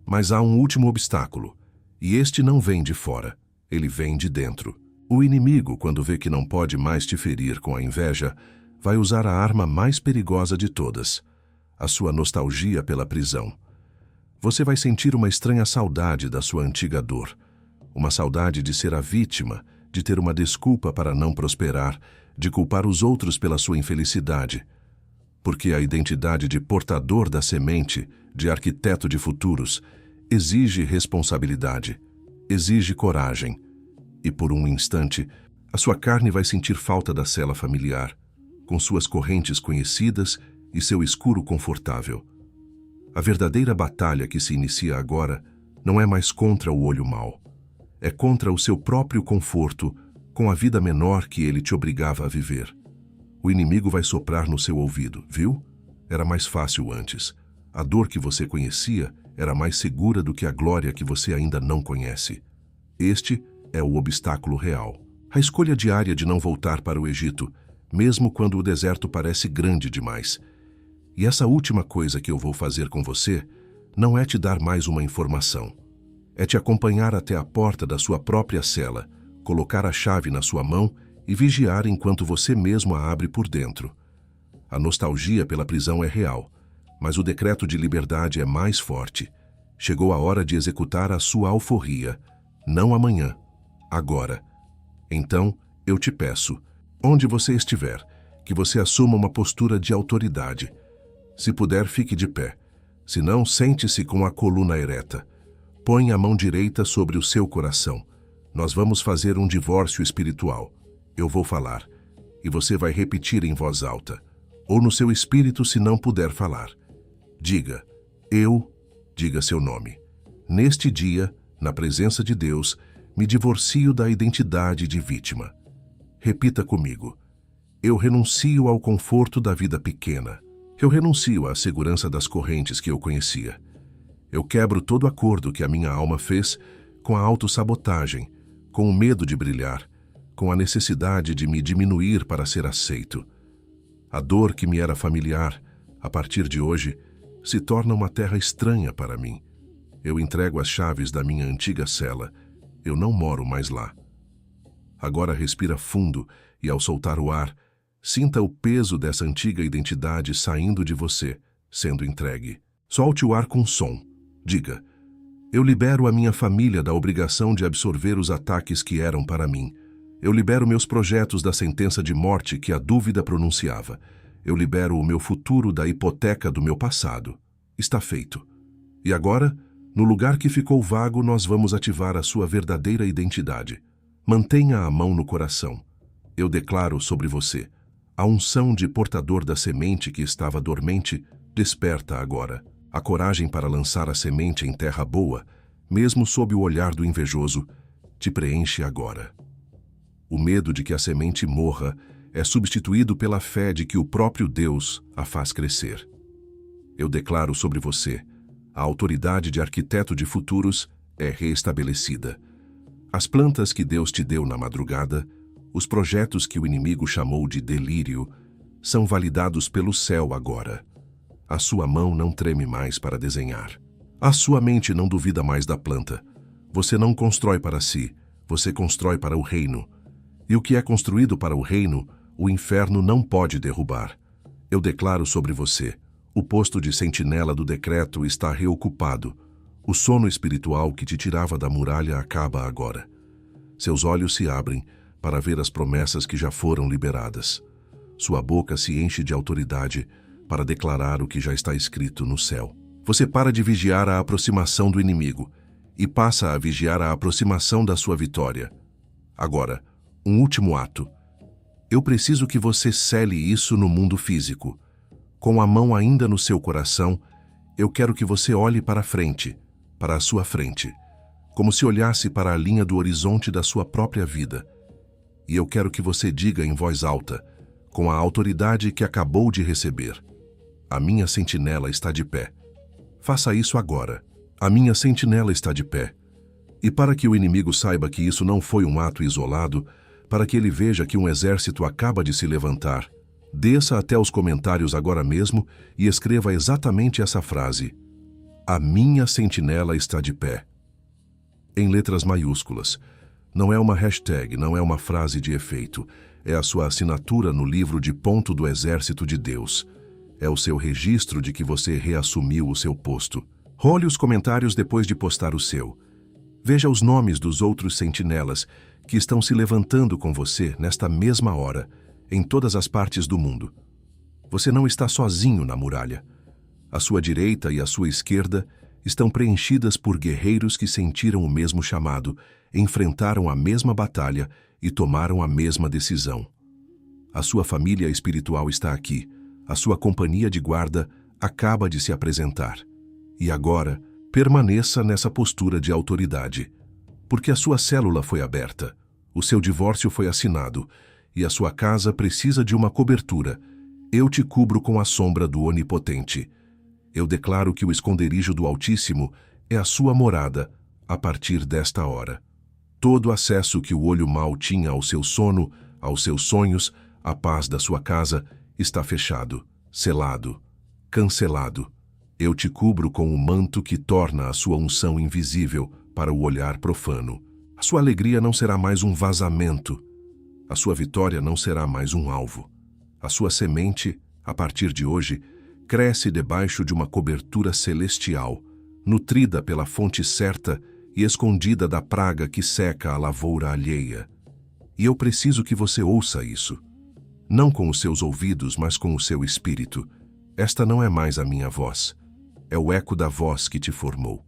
Mas há um último obstáculo, e este não vem de fora, ele vem de dentro. O inimigo, quando vê que não pode mais te ferir com a inveja, vai usar a arma mais perigosa de todas, a sua nostalgia pela prisão. Você vai sentir uma estranha saudade da sua antiga dor, uma saudade de ser a vítima, de ter uma desculpa para não prosperar, de culpar os outros pela sua infelicidade. Porque a identidade de portador da semente, de arquiteto de futuros, exige responsabilidade, exige coragem. E por um instante, a sua carne vai sentir falta da cela familiar, com suas correntes conhecidas e seu escuro confortável. A verdadeira batalha que se inicia agora não é mais contra o olho mau. É contra o seu próprio conforto, com a vida menor que ele te obrigava a viver. O inimigo vai soprar no seu ouvido, viu? Era mais fácil antes. A dor que você conhecia era mais segura do que a glória que você ainda não conhece. Este é o obstáculo real. A escolha diária de não voltar para o Egito, mesmo quando o deserto parece grande demais. E essa última coisa que eu vou fazer com você não é te dar mais uma informação. É te acompanhar até a porta da sua própria cela, colocar a chave na sua mão e vigiar enquanto você mesmo a abre por dentro. A nostalgia pela prisão é real, mas o decreto de liberdade é mais forte. Chegou a hora de executar a sua alforria, não amanhã, agora. Então, eu te peço, onde você estiver, que você assuma uma postura de autoridade. Se puder, fique de pé. Se não, sente-se com a coluna ereta. Põe a mão direita sobre o seu coração. Nós vamos fazer um divórcio espiritual. Eu vou falar, e você vai repetir em voz alta, ou no seu espírito se não puder falar. Diga, diga seu nome. Neste dia, na presença de Deus, me divorcio da identidade de vítima. Repita comigo. Eu renuncio ao conforto da vida pequena. Eu renuncio à segurança das correntes que eu conhecia. Eu quebro todo acordo que a minha alma fez com a autossabotagem, com o medo de brilhar, com a necessidade de me diminuir para ser aceito. A dor que me era familiar, a partir de hoje, se torna uma terra estranha para mim. Eu entrego as chaves da minha antiga cela. Eu não moro mais lá. Agora respira fundo e, ao soltar o ar, sinta o peso dessa antiga identidade saindo de você, sendo entregue. Solte o ar com som. Diga, eu libero a minha família da obrigação de absorver os ataques que eram para mim. Eu libero meus projetos da sentença de morte que a dúvida pronunciava. Eu libero o meu futuro da hipoteca do meu passado. Está feito. E agora, no lugar que ficou vago, nós vamos ativar a sua verdadeira identidade. Mantenha a mão no coração. Eu declaro sobre você. A unção de portador da semente que estava dormente desperta agora. A coragem para lançar a semente em terra boa, mesmo sob o olhar do invejoso, te preenche agora. O medo de que a semente morra é substituído pela fé de que o próprio Deus a faz crescer. Eu declaro sobre você, a autoridade de arquiteto de futuros é reestabelecida. As plantas que Deus te deu na madrugada, os projetos que o inimigo chamou de delírio, são validados pelo céu agora. A sua mão não treme mais para desenhar. A sua mente não duvida mais da planta. Você não constrói para si, você constrói para o reino. E o que é construído para o reino, o inferno não pode derrubar. Eu declaro sobre você, o posto de sentinela do decreto está reocupado. O sono espiritual que te tirava da muralha acaba agora. Seus olhos se abrem para ver as promessas que já foram liberadas. Sua boca se enche de autoridade para declarar o que já está escrito no céu. Você para de vigiar a aproximação do inimigo e passa a vigiar a aproximação da sua vitória. Agora, um último ato. Eu preciso que você cele isso no mundo físico. Com a mão ainda no seu coração, eu quero que você olhe para a frente, para a sua frente, como se olhasse para a linha do horizonte da sua própria vida. E eu quero que você diga em voz alta, com a autoridade que acabou de receber: a minha sentinela está de pé. Faça isso agora. A minha sentinela está de pé. E para que o inimigo saiba que isso não foi um ato isolado, para que ele veja que um exército acaba de se levantar, Desça até os comentários agora mesmo e escreva exatamente essa frase: a minha sentinela está de pé. Em letras maiúsculas. Não é uma hashtag, não é uma frase de efeito. É a sua assinatura no livro de ponto do Exército de Deus. É o seu registro de que você reassumiu o seu posto. Role os comentários depois de postar o seu. Veja os nomes dos outros sentinelas que estão se levantando com você nesta mesma hora, em todas as partes do mundo. Você não está sozinho na muralha. A sua direita e a sua esquerda estão preenchidas por guerreiros que sentiram o mesmo chamado, enfrentaram a mesma batalha e tomaram a mesma decisão. A sua família espiritual está aqui. A sua companhia de guarda acaba de se apresentar. E agora, permaneça nessa postura de autoridade, porque a sua célula foi aberta, o seu divórcio foi assinado e a sua casa precisa de uma cobertura. Eu te cubro com a sombra do Onipotente. Eu declaro que o esconderijo do Altíssimo é a sua morada a partir desta hora. Todo acesso que o olho mau tinha ao seu sono, aos seus sonhos, à paz da sua casa, está fechado, selado, cancelado. Eu te cubro com o manto que torna a sua unção invisível para o olhar profano. A sua alegria não será mais um vazamento. A sua vitória não será mais um alvo. A sua semente, a partir de hoje, cresce debaixo de uma cobertura celestial, nutrida pela fonte certa e escondida da praga que seca a lavoura alheia. E eu preciso que você ouça isso. Não com os seus ouvidos, mas com o seu espírito. Esta não é mais a minha voz. É o eco da voz que te formou.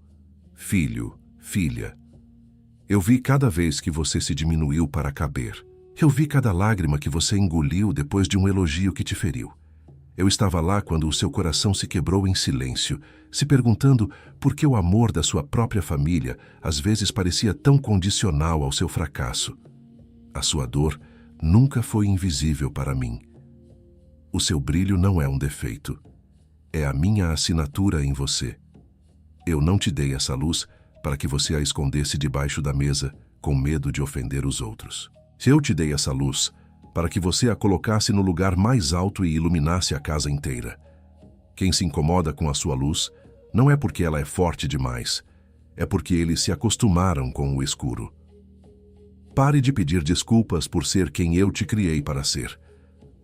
Filho, filha. Eu vi cada vez que você se diminuiu para caber. Eu vi cada lágrima que você engoliu depois de um elogio que te feriu. Eu estava lá quando o seu coração se quebrou em silêncio, se perguntando por que o amor da sua própria família às vezes parecia tão condicional ao seu fracasso. A sua dor nunca foi invisível para mim. O seu brilho não é um defeito. É a minha assinatura em você. Eu não te dei essa luz para que você a escondesse debaixo da mesa, com medo de ofender os outros. Se eu te dei essa luz para que você a colocasse no lugar mais alto e iluminasse a casa inteira. Quem se incomoda com a sua luz não é porque ela é forte demais, é porque eles se acostumaram com o escuro. Pare de pedir desculpas por ser quem eu te criei para ser.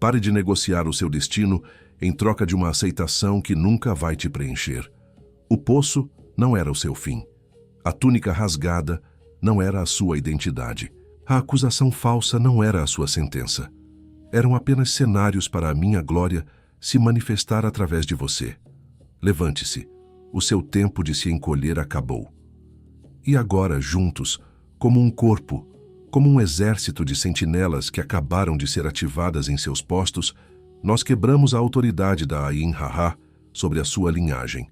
Pare de negociar o seu destino em troca de uma aceitação que nunca vai te preencher. O poço não era o seu fim. A túnica rasgada não era a sua identidade. A acusação falsa não era a sua sentença. Eram apenas cenários para a minha glória se manifestar através de você. Levante-se. O seu tempo de se encolher acabou. E agora, juntos, como um corpo, como um exército de sentinelas que acabaram de ser ativadas em seus postos, nós quebramos a autoridade da Ayin Haha sobre a sua linhagem.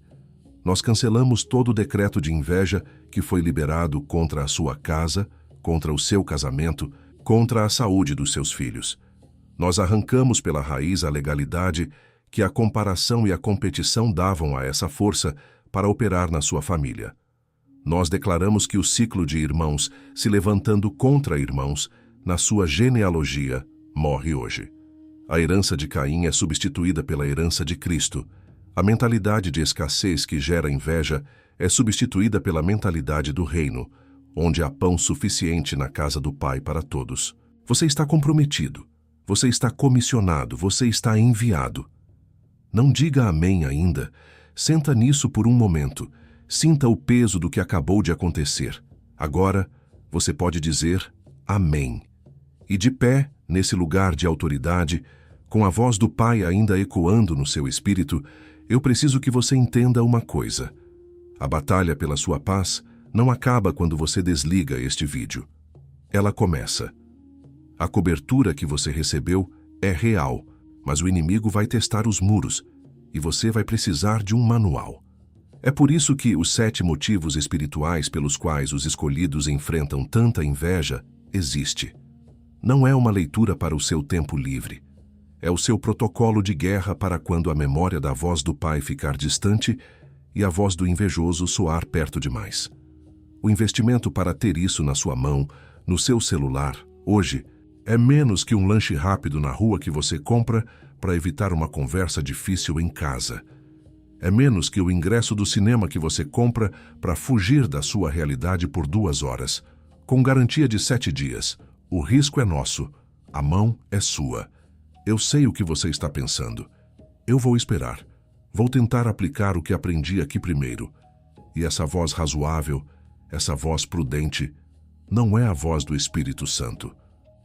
Nós cancelamos todo o decreto de inveja que foi liberado contra a sua casa, contra o seu casamento, contra a saúde dos seus filhos. Nós arrancamos pela raiz a legalidade que a comparação e a competição davam a essa força para operar na sua família. Nós declaramos que o ciclo de irmãos se levantando contra irmãos, na sua genealogia, morre hoje. A herança de Caim é substituída pela herança de Cristo. A mentalidade de escassez que gera inveja é substituída pela mentalidade do reino, onde há pão suficiente na casa do Pai para todos. Você está comprometido, você está comissionado, você está enviado. Não diga amém ainda. Senta nisso por um momento. Sinta o peso do que acabou de acontecer. Agora, você pode dizer amém. E de pé, nesse lugar de autoridade, com a voz do Pai ainda ecoando no seu espírito, eu preciso que você entenda uma coisa. A batalha pela sua paz não acaba quando você desliga este vídeo. Ela começa. A cobertura que você recebeu é real, mas o inimigo vai testar os muros e você vai precisar de um manual. É por isso que os 7 motivos espirituais pelos quais os escolhidos enfrentam tanta inveja existe. Não é uma leitura para o seu tempo livre. É o seu protocolo de guerra para quando a memória da voz do Pai ficar distante e a voz do invejoso soar perto demais. O investimento para ter isso na sua mão, no seu celular, hoje, é menos que um lanche rápido na rua que você compra para evitar uma conversa difícil em casa. É menos que o ingresso do cinema que você compra para fugir da sua realidade por 2 horas, com garantia de 7 dias. O risco é nosso, a mão é sua. Eu sei o que você está pensando. Eu vou esperar. Vou tentar aplicar o que aprendi aqui primeiro. E essa voz razoável, essa voz prudente, não é a voz do Espírito Santo.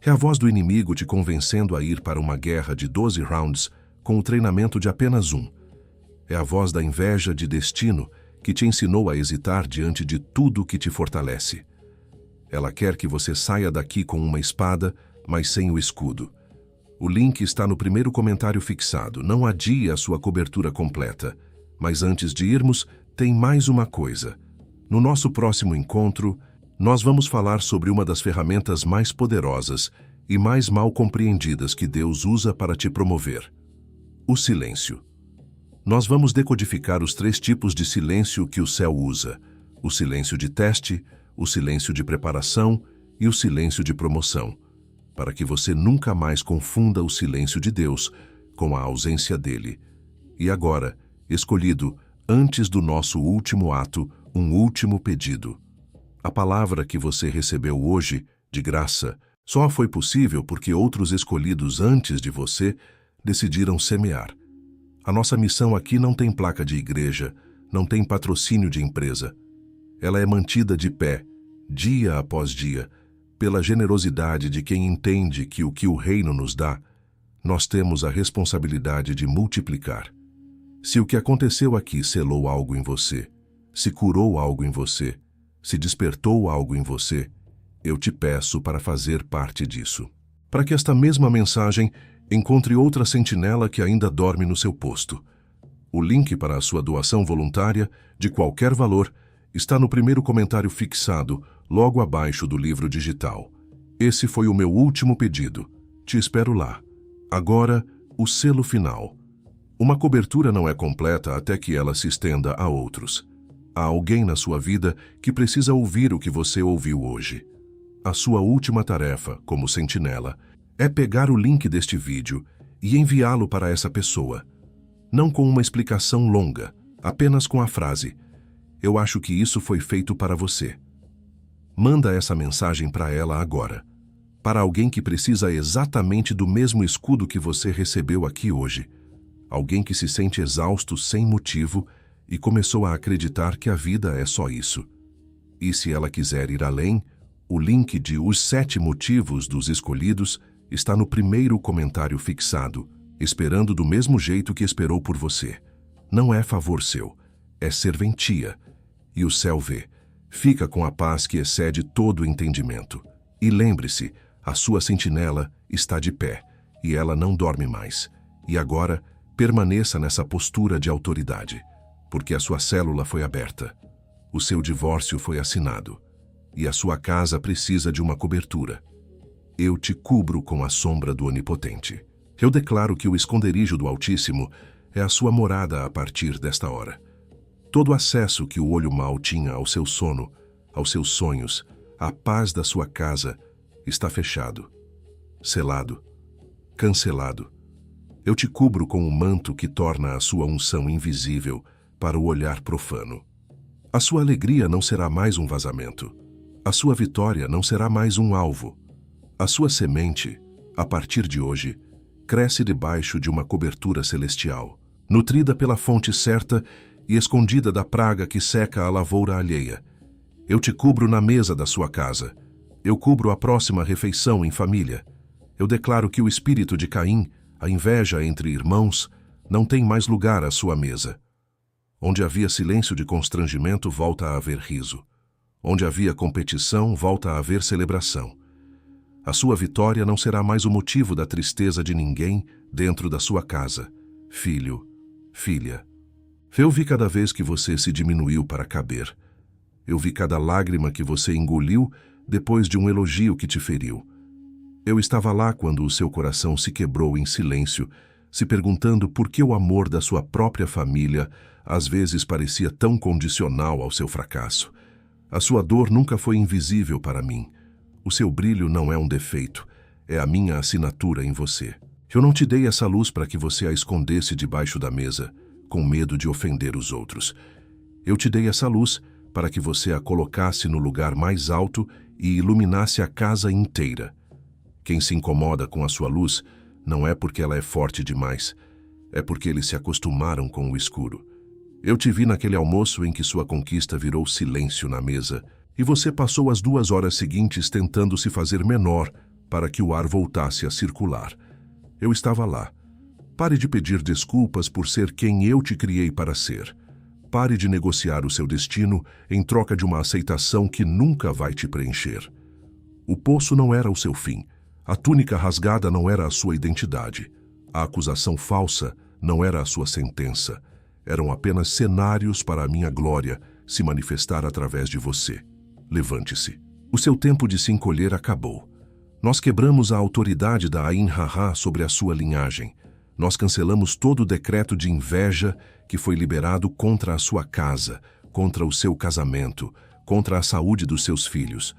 É a voz do inimigo te convencendo a ir para uma guerra de 12 rounds com o treinamento de apenas 1. É a voz da inveja de destino que te ensinou a hesitar diante de tudo que te fortalece. Ela quer que você saia daqui com uma espada, mas sem o escudo. O link está no primeiro comentário fixado. Não adie a sua cobertura completa. Mas antes de irmos, tem mais uma coisa. No nosso próximo encontro, nós vamos falar sobre uma das ferramentas mais poderosas e mais mal compreendidas que Deus usa para te promover: o silêncio. Nós vamos decodificar os 3 tipos de silêncio que o céu usa: o silêncio de teste, o silêncio de preparação e o silêncio de promoção, para que você nunca mais confunda o silêncio de Deus com a ausência dele. E agora, escolhido, antes do nosso último ato, um último pedido. A palavra que você recebeu hoje, de graça, só foi possível porque outros escolhidos antes de você decidiram semear. A nossa missão aqui não tem placa de igreja, não tem patrocínio de empresa. Ela é mantida de pé, dia após dia, pela generosidade de quem entende que o reino nos dá, nós temos a responsabilidade de multiplicar. Se o que aconteceu aqui selou algo em você, se curou algo em você, se despertou algo em você, eu te peço para fazer parte disso. Para que esta mesma mensagem encontre outra sentinela que ainda dorme no seu posto. O link para a sua doação voluntária, de qualquer valor, está no primeiro comentário fixado, logo abaixo do livro digital. Esse foi o meu último pedido. Te espero lá. Agora, o selo final. Uma cobertura não é completa até que ela se estenda a outros. Há alguém na sua vida que precisa ouvir o que você ouviu hoje. A sua última tarefa, como sentinela, é pegar o link deste vídeo e enviá-lo para essa pessoa. Não com uma explicação longa, apenas com a frase: "Eu acho que isso foi feito para você." Manda essa mensagem para ela agora. Para alguém que precisa exatamente do mesmo escudo que você recebeu aqui hoje. Alguém que se sente exausto sem motivo e começou a acreditar que a vida é só isso. E se ela quiser ir além, o link de Os 7 Motivos dos Escolhidos está no primeiro comentário fixado, esperando do mesmo jeito que esperou por você. Não é favor seu, é serventia. E o céu vê. Fica com a paz que excede todo entendimento. E lembre-se, a sua sentinela está de pé, e ela não dorme mais. E agora, permaneça nessa postura de autoridade, porque a sua célula foi aberta, o seu divórcio foi assinado, e a sua casa precisa de uma cobertura. Eu te cubro com a sombra do Onipotente. Eu declaro que o esconderijo do Altíssimo é a sua morada a partir desta hora. Todo o acesso que o olho mau tinha ao seu sono, aos seus sonhos, à paz da sua casa, está fechado, selado, cancelado. Eu te cubro com um manto que torna a sua unção invisível para o olhar profano. A sua alegria não será mais um vazamento. A sua vitória não será mais um alvo. A sua semente, a partir de hoje, cresce debaixo de uma cobertura celestial, nutrida pela fonte certa e escondida da praga que seca a lavoura alheia. Eu te cubro na mesa da sua casa. Eu cubro a próxima refeição em família. Eu declaro que o espírito de Caim, a inveja entre irmãos, não tem mais lugar à sua mesa. Onde havia silêncio de constrangimento, volta a haver riso. Onde havia competição, volta a haver celebração. A sua vitória não será mais o motivo da tristeza de ninguém dentro da sua casa. Filho, filha. Eu vi cada vez que você se diminuiu para caber. Eu vi cada lágrima que você engoliu depois de um elogio que te feriu. Eu estava lá quando o seu coração se quebrou em silêncio, se perguntando por que o amor da sua própria família às vezes parecia tão condicional ao seu fracasso. A sua dor nunca foi invisível para mim. O seu brilho não é um defeito, é a minha assinatura em você. Eu não te dei essa luz para que você a escondesse debaixo da mesa, com medo de ofender os outros. Eu te dei essa luz para que você a colocasse no lugar mais alto e iluminasse a casa inteira. Quem se incomoda com a sua luz não é porque ela é forte demais, é porque eles se acostumaram com o escuro. Eu te vi naquele almoço em que sua conquista virou silêncio na mesa, e você passou as 2 horas seguintes tentando se fazer menor para que o ar voltasse a circular. Eu estava lá. Pare de pedir desculpas por ser quem eu te criei para ser. Pare de negociar o seu destino em troca de uma aceitação que nunca vai te preencher. O poço não era o seu fim. A túnica rasgada não era a sua identidade. A acusação falsa não era a sua sentença. Eram apenas cenários para a minha glória se manifestar através de você. Levante-se. O seu tempo de se encolher acabou. Nós quebramos a autoridade da Ain Ra sobre a sua linhagem. Nós cancelamos todo o decreto de inveja que foi liberado contra a sua casa, contra o seu casamento, contra a saúde dos seus filhos.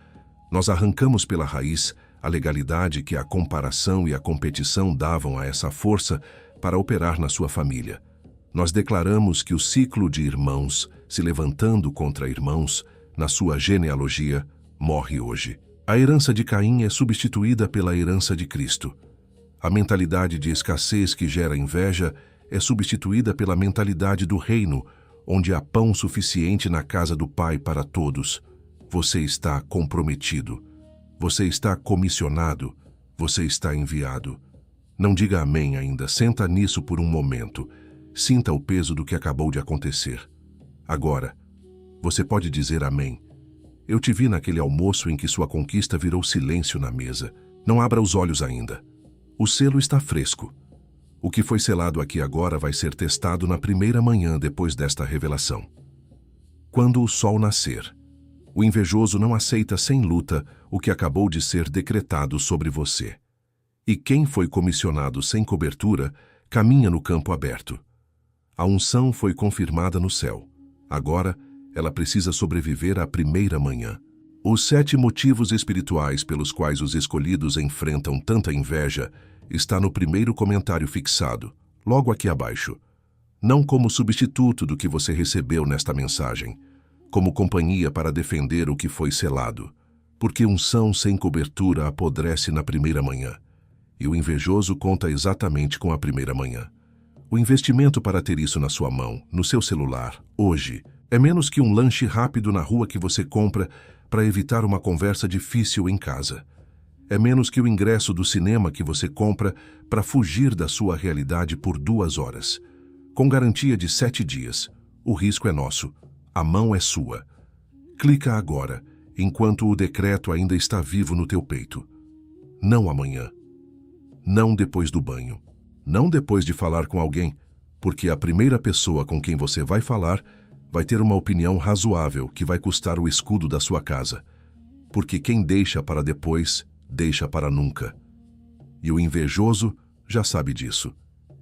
Nós arrancamos pela raiz a legalidade que a comparação e a competição davam a essa força para operar na sua família. Nós declaramos que o ciclo de irmãos se levantando contra irmãos na sua genealogia morre hoje. A herança de Caim é substituída pela herança de Cristo. A mentalidade de escassez que gera inveja é substituída pela mentalidade do reino, onde há pão suficiente na casa do Pai para todos. Você está comprometido. Você está comissionado. Você está enviado. Não diga amém ainda. Senta nisso por um momento. Sinta o peso do que acabou de acontecer. Agora, você pode dizer amém. Eu te vi naquele almoço em que sua conquista virou silêncio na mesa. Não abra os olhos ainda. O selo está fresco. O que foi selado aqui agora vai ser testado na primeira manhã depois desta revelação. Quando o sol nascer, o invejoso não aceita sem luta o que acabou de ser decretado sobre você. E quem foi comissionado sem cobertura, caminha no campo aberto. A unção foi confirmada no céu. Agora, ela precisa sobreviver à primeira manhã. Os 7 motivos espirituais pelos quais os escolhidos enfrentam tanta inveja está no primeiro comentário fixado, logo aqui abaixo. Não como substituto do que você recebeu nesta mensagem, como companhia para defender o que foi selado, porque unção sem cobertura apodrece na primeira manhã, e o invejoso conta exatamente com a primeira manhã. O investimento para ter isso na sua mão, no seu celular, hoje, é menos que um lanche rápido na rua que você compra para evitar uma conversa difícil em casa. É menos que o ingresso do cinema que você compra para fugir da sua realidade por 2 horas. Com garantia de 7 dias. O risco é nosso. A mão é sua. Clica agora, enquanto o decreto ainda está vivo no teu peito. Não amanhã. Não depois do banho. Não depois de falar com alguém, porque a primeira pessoa com quem você vai falar vai ter uma opinião razoável que vai custar o escudo da sua casa. Porque quem deixa para depois, deixa para nunca. E o invejoso já sabe disso.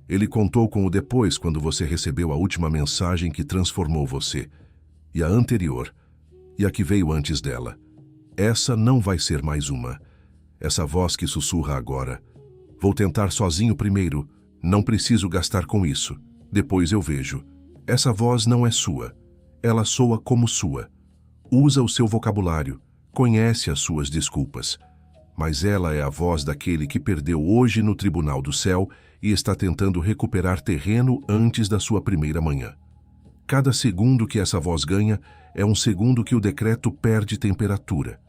Ele contou com o depois quando você recebeu a última mensagem que transformou você, e a anterior, e a que veio antes dela. Essa não vai ser mais uma. Essa voz que sussurra agora. Vou tentar sozinho primeiro, não preciso gastar com isso. Depois eu vejo. Essa voz não é sua. Ela soa como sua. Usa o seu vocabulário, conhece as suas desculpas. Mas ela é a voz daquele que perdeu hoje no tribunal do céu e está tentando recuperar terreno antes da sua primeira manhã. Cada segundo que essa voz ganha é um segundo que o decreto perde temperatura.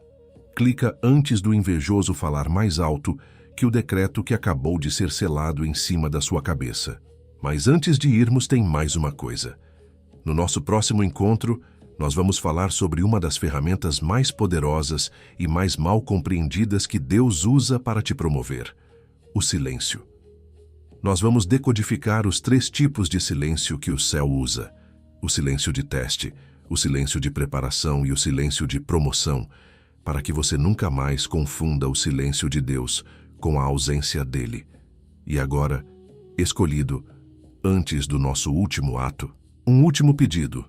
Clica antes do invejoso falar mais alto que o decreto que acabou de ser selado em cima da sua cabeça. Mas antes de irmos, tem mais uma coisa. No nosso próximo encontro, nós vamos falar sobre uma das ferramentas mais poderosas e mais mal compreendidas que Deus usa para te promover: o silêncio. Nós vamos decodificar os 3 tipos de silêncio que o céu usa: o silêncio de teste, o silêncio de preparação e o silêncio de promoção, para que você nunca mais confunda o silêncio de Deus com a ausência dele. E agora, escolhido, antes do nosso último ato, um último pedido.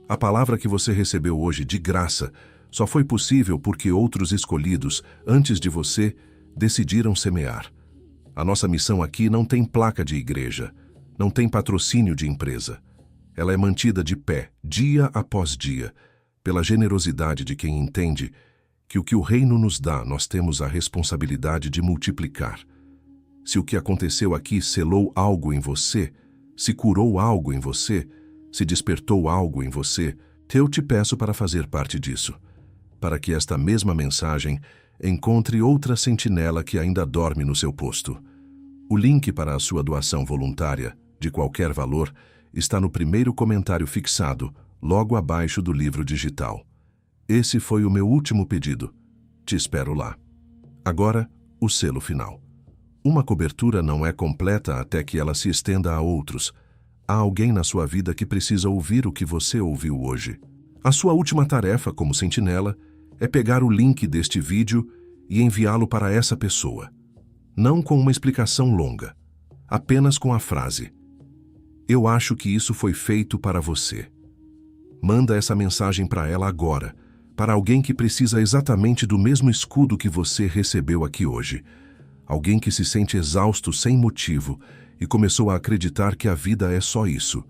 A palavra que você recebeu hoje de graça só foi possível porque outros escolhidos, antes de você, decidiram semear. A nossa missão aqui não tem placa de igreja, não tem patrocínio de empresa. Ela é mantida de pé, dia após dia, pela generosidade de quem entende que o que o reino nos dá, nós temos a responsabilidade de multiplicar. Se o que aconteceu aqui selou algo em você, se curou algo em você, se despertou algo em você, eu te peço para fazer parte disso, para que esta mesma mensagem encontre outra sentinela que ainda dorme no seu posto. O link para a sua doação voluntária, de qualquer valor, está no primeiro comentário fixado, logo abaixo do livro digital. Esse foi o meu último pedido. Te espero lá. Agora, o selo final. Uma cobertura não é completa até que ela se estenda a outros. Há alguém na sua vida que precisa ouvir o que você ouviu hoje. A sua última tarefa como sentinela é pegar o link deste vídeo e enviá-lo para essa pessoa. Não com uma explicação longa, apenas com a frase: "Eu acho que isso foi feito para você." Manda essa mensagem para ela agora, para alguém que precisa exatamente do mesmo escudo que você recebeu aqui hoje. Alguém que se sente exausto sem motivo e começou a acreditar que a vida é só isso.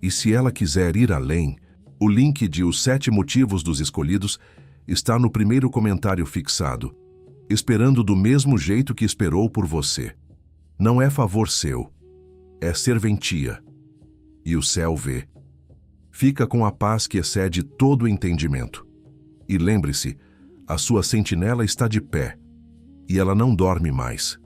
E se ela quiser ir além, o link de Os 7 Motivos dos Escolhidos está no primeiro comentário fixado, esperando do mesmo jeito que esperou por você. Não é favor seu, é serventia. E o céu vê. Fica com a paz que excede todo o entendimento. E lembre-se, a sua sentinela está de pé, e ela não dorme mais.